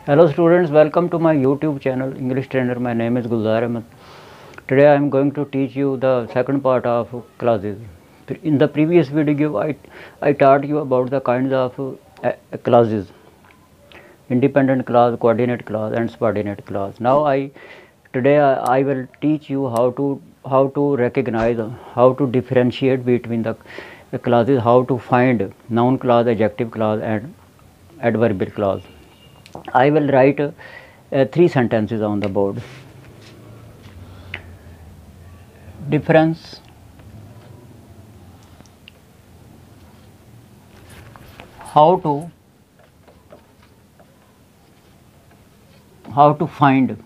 Hello students, welcome to my YouTube channel English Trainer. My name is Gulzar Ahmed. Today I am going to teach you the second part of classes. In the previous video I taught you about the kinds of classes: independent clause, coordinate clause and subordinate clause. Now today I will teach you how to recognize, how to differentiate between the clauses, how to find noun clause, adjective clause and adverbial clause. I will write 3 sentences on the board. Difference, how to find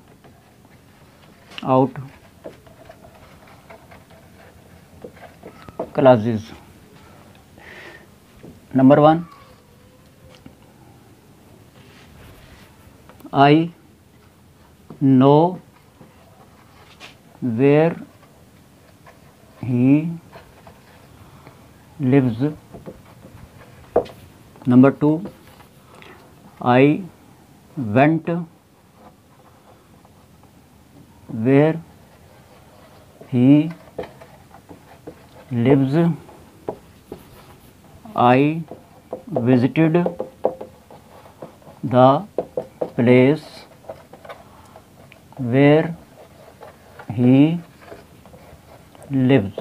out clauses. Number 1, I know where he lives. Number 2, I went where he lives. I visited the place where he lives.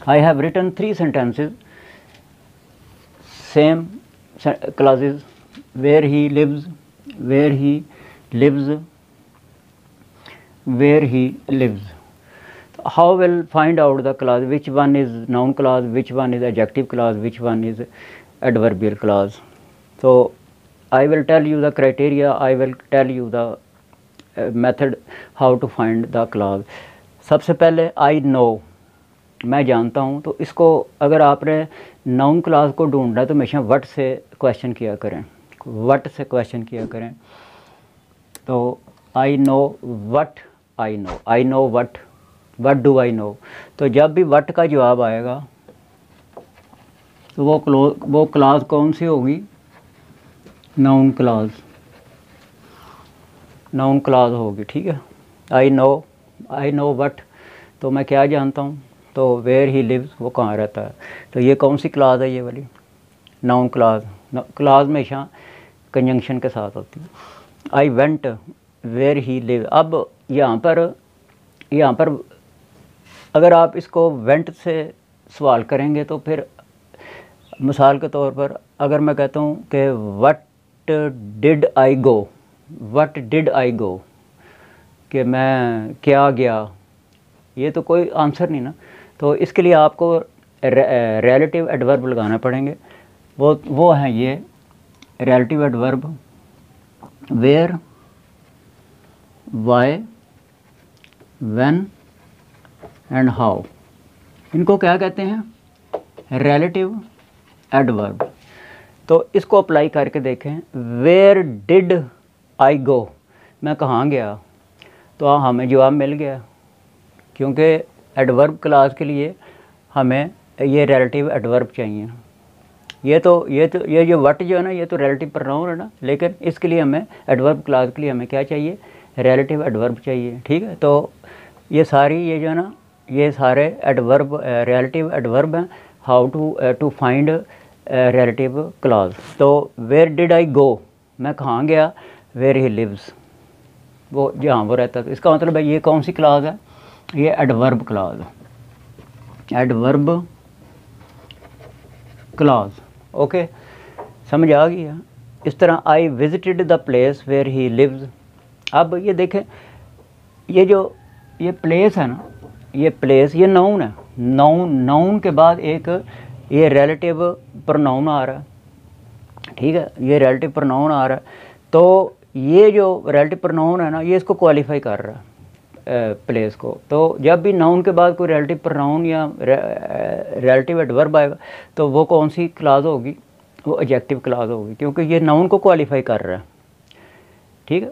I have written 3 sentences, same clauses: where he lives, where he lives, where he lives. How will find out the clause, which one is noun clause, which one is adjective clause, which one is adverbial clause? So I will tell you the criteria, I will tell you the method how to find the clause. सबसे पहले I know, मैं जानता हूँ, तो इसको अगर आपने noun class को ढूंढना है तो हमेशा व्हाट से क्वेश्चन किया करें, व्हाट से क्वेश्चन किया करें. तो आई know what, I know what do I know. तो जब भी व्हाट का जवाब आएगा तो वो क्लास कौन सी होगी? नाउन क्लास होगी. ठीक है. आई नो व्हाट, तो मैं क्या जानता हूँ? तो वेयर ही लिव्स, वो कहाँ रहता है. तो ये कौन सी क्लास है? ये वाली नाउन क्लास. क्लास हमेशा कंजंक्शन के साथ होती है. I went where he live. अब यहाँ पर अगर आप इसको वेंट से सवाल करेंगे तो फिर मिसाल के तौर पर अगर मैं कहता हूँ कि व्हाट डिड आई गो, कि मैं क्या गया, ये तो कोई आंसर नहीं ना. तो इसके लिए आपको रिलेटिव एडवर्ब लगाना पड़ेंगे. वो हैं ये relative adverb: where, why, when and how. इनको क्या कहते हैं? Relative adverb. तो इसको अप्लाई करके देखें. वेयर डिड आई गो, मैं कहाँ गया, तो हमें जवाब मिल गया, क्योंकि एडवर्ब क्लास के लिए हमें ये रिलेटिव एडवर्ब चाहिए. ये जो व्हाट जो है ना, ये तो रिलेटिव प्रोनाउन है ना, लेकिन इसके लिए हमें एडवर्ब क्लास के लिए हमें क्या चाहिए? रिलेटिव एडवर्ब चाहिए. ठीक है. तो ये जो है ना, ये सारे एडवर्ब रिलेटिव एडवर्ब हैं. How to find relative class. तो वेयर डिड आई गो, मैं कहाँ गया? वेयर ही लिव्स, वो जहाँ वो रहता था. इसका मतलब है ये कौन सी क्लास है? ये adverb class, adverb class. Okay, समझ आ गया. इस तरह I visited the place where he lives. अब ये देखें, ये प्लेस है ना, ये प्लेस, ये नाउन है. नाउन के बाद एक ये रिलेटिव प्रोनाउन आ रहा है. ठीक है, ये रिलेटिव प्रोनाउन आ रहा है. तो ये जो रिलेटिव प्रोनाउन है ना, ये इसको क्वालिफाई कर रहा है प्लेस को. तो जब भी नाउन के बाद कोई रिलेटिव प्रोनाउन या रिलेटिव एडवर्ब आएगा तो वो कौन सी क्लास होगी? वो एडजेक्टिव क्लास होगी, क्योंकि ये नाउन को क्वालिफाई कर रहा है. ठीक है.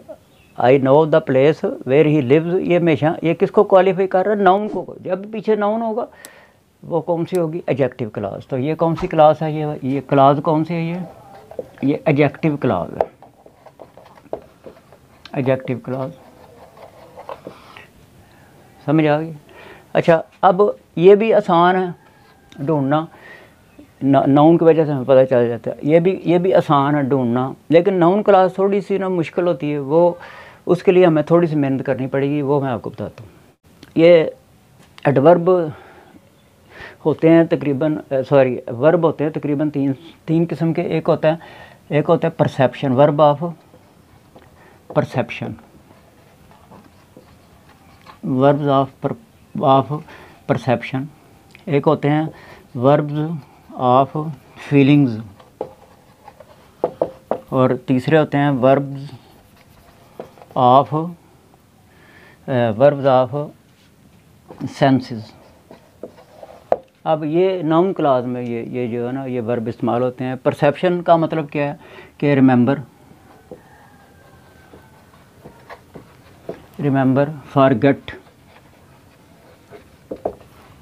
I know the place where he lives, ये हमेशा ये किसको क्वालिफाई कर रहा है? नाउन को. जब पीछे नाउन होगा वो कौन सी होगी? Adjective class. तो ये कौन सी क्लास है? ये क्लास कौन सी है? ये एडजेक्टिव क्लास है. Adjective clause. समझ आ गई? अच्छा, अब ये भी आसान है ढूंढना, नाउन की वजह से हमें पता चल जाता है। ये भी आसान है ढूंढना, लेकिन नाउन क्लॉज थोड़ी सी ना मुश्किल होती है, वो उसके लिए हमें थोड़ी सी मेहनत करनी पड़ेगी, वो मैं आपको बताता हूँ। ये एडवर्ब होते हैं तकरीबन, वर्ब होते हैं तकरीबन तीन किस्म के। एक होता है perception, verb of perception, verbs of perception. एक होते हैं वर्ब्स ऑफ फीलिंग्स, और तीसरे होते हैं वर्ब्स ऑफ सेंसेस। अब ये नाउन क्लॉज में ये जो है ना, ये वर्ब इस्तेमाल होते हैं। परसेप्शन का मतलब क्या है कि रिमेंबर,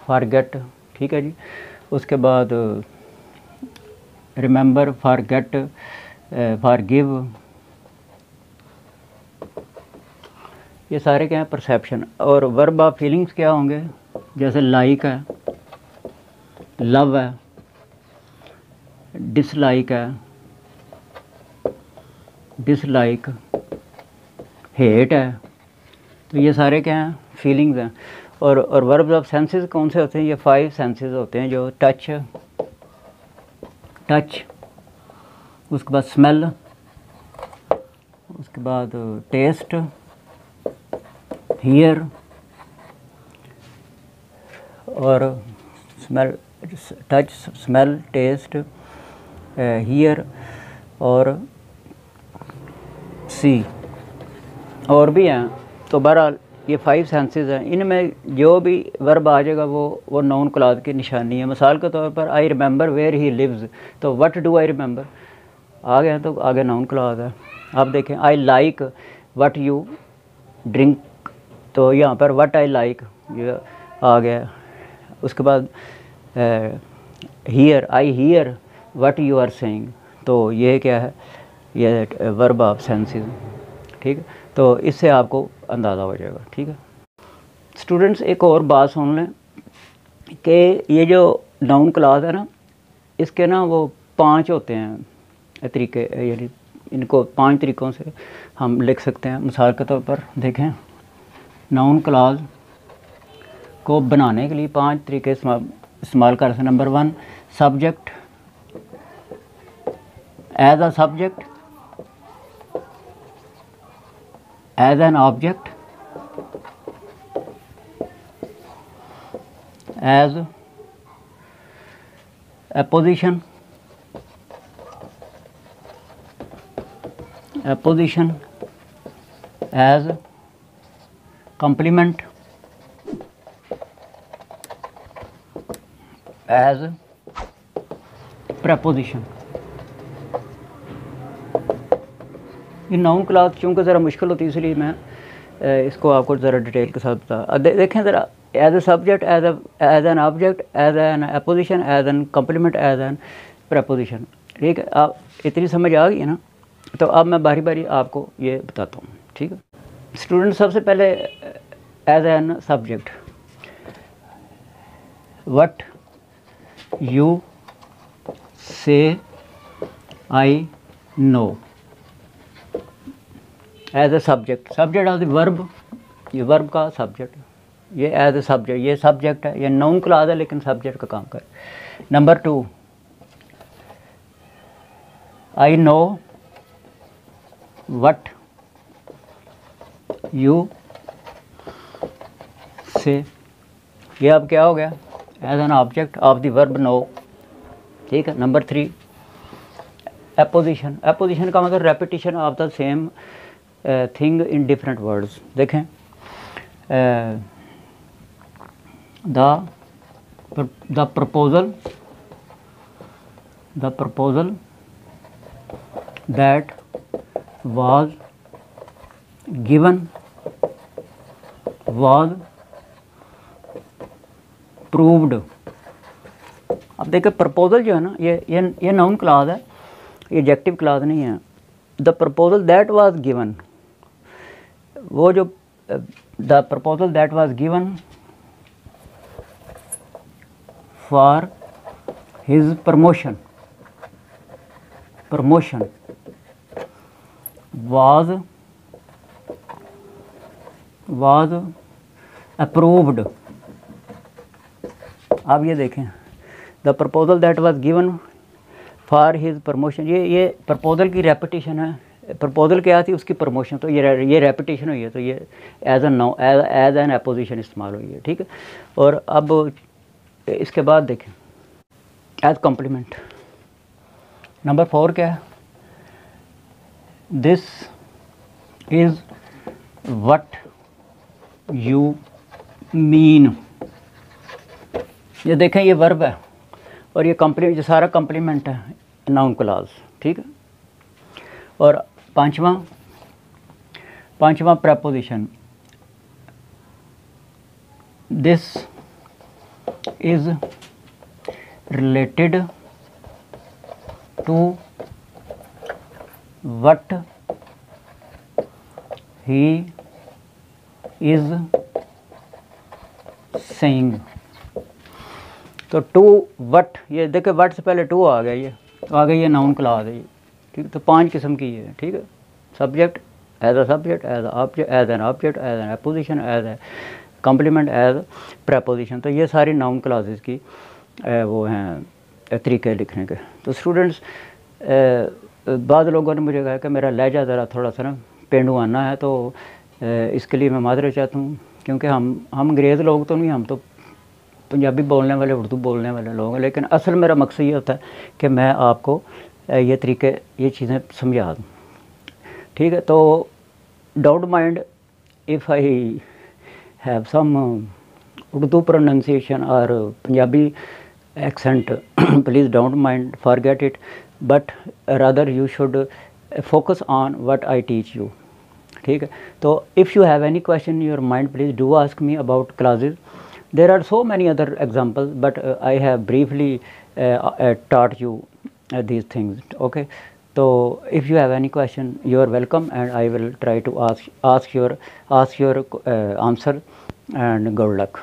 फॉरगेट, ठीक है जी। उसके बाद रिमेंबर, फॉरगेट, फॉरगिव, ये सारे क्या हैं परसेप्शन। और वर्ब ऑफ फीलिंग्स क्या होंगे, जैसे लाइक है, लव है, डिसलाइक है, हेट है, तो ये सारे क्या हैं फीलिंग्स हैं। और वर्ब्स ऑफ सेंसेस कौन से होते हैं, ये 5 सेंसेस होते हैं, जो टच, उसके बाद स्मेल, उसके बाद टेस्ट, हियर, और smell, touch, smell, taste, hear और सी, और भी हैं। तो बहरहाल ये 5 सेंसेस हैं, इनमें जो भी वर्ब आ जाएगा वो नाउन क्लॉज की निशानी है। मिसाल के तौर पर I remember where he lives, तो व्हाट डू आई रिमेंबर आ गया, तो आगे नाउन क्लॉज है। आप देखें, I like what you drink, तो यहाँ पर व्हाट आई लाइक ये आ गया। उसके बाद hear, I hear what you are saying, तो ये क्या है, ये वर्ब ऑफ सेंसेस, ठीक है। तो इससे आपको अंदाज़ा हो जाएगा, ठीक है। स्टूडेंट्स, एक और बात सुन लें कि ये जो नाउन क्लॉज है ना, इसके ना वो 5 होते हैं तरीके, यानी इनको 5 तरीक़ों से हम लिख सकते हैं। मिसाल के तौर पर देखें, नाउन क्लॉज को बनाने के लिए 5 तरीके इस्तेमाल कर सकते हैं। Number 1, subject, as a subject, as an object, as apposition, as complement, as preposition। ये नाउन क्लॉज चूँकि ज़रा मुश्किल होती है, इसलिए मैं इसको आपको ज़रा डिटेल के साथ बता देखें ज़रा। As a subject, as an object, as an apposition, as an complement, as an preposition, ठीक है। आप इतनी समझ आ गई है ना, तो अब मैं बारी बारी आपको ये बताता हूँ, ठीक है। स्टूडेंट, सबसे पहले as an subject, what you say I know, as a subject of the verb, ये वर्ब का सब्जेक्ट, ये एज ए सब्जेक्ट, ये सब्जेक्ट है, ये नाउन क्लॉज है लेकिन सब्जेक्ट का काम करे। Number 2, I know what you say, ये अब क्या हो गया, as an object of the verb no, ठीक है। नंबर 3, एपोजिशन का मतलब repetition of the same thing in different words. देखें, the proposal that was given was proved। अब देखिए, प्रपोजल जो है ना, ये नाउन क्लॉज है, ये एडजेक्टिव क्लॉज नहीं है। The proposal that was given, वो जो the proposal that was given for his promotion was approved। अब ये देखें, the proposal that was given for his promotion, ये प्रपोजल की रेपिटेशन है। प्रपोजल क्या थी, उसकी प्रमोशन, तो ये रेपिटेशन हुई है, तो ये एज एन अपोजिशन इस्तेमाल हुई है, ठीक है। और अब इसके बाद देखें एज कॉम्प्लीमेंट। नंबर 4 क्या है, this is what you mean. ये देखें, ये वर्ब है और ये ये सारा कॉम्प्लीमेंट है, नाउन क्लॉज, ठीक है। और पांचवा preposition, this is related to what he is saying. तो टू वट, ये देखे वट से पहले टू आ गया, ये तो आ गई ये नाउन क्लॉज है ये, ठीक है। तो 5 किस्म की है, ठीक है। Subject, as a subject, as object, as an object, as an apposition, as a complement, as preposition. तो ये सारी नाउन क्लॉजेस की वो हैं तरीके लिखने के। तो स्टूडेंट्स, बाद लोगों ने मुझे कहा कि मेरा लहजा ज़रा थोड़ा सा ना पेंडुआना है, तो इसके लिए मैं माजरत चाहता हूँ, क्योंकि हम अंग्रेज़ लोग तो नहीं, हम तो पंजाबी बोलने वाले, उर्दू बोलने वाले लोग हैं। लेकिन असल मेरा मकसद ये होता है कि मैं आपको ये तरीके, ये चीज़ें समझा दूँ, ठीक है। तो don't mind if I have some Urdu pronunciation और Punjabi accent, please don't mind, forget it, but rather you should focus on what I teach you, ठीक है। तो if you have any question in your mind, please do ask me about classes. There are so many other examples, but I have briefly taught you these things, okay। So if you have any question, you are welcome, and I will try to ask your answer, and good luck.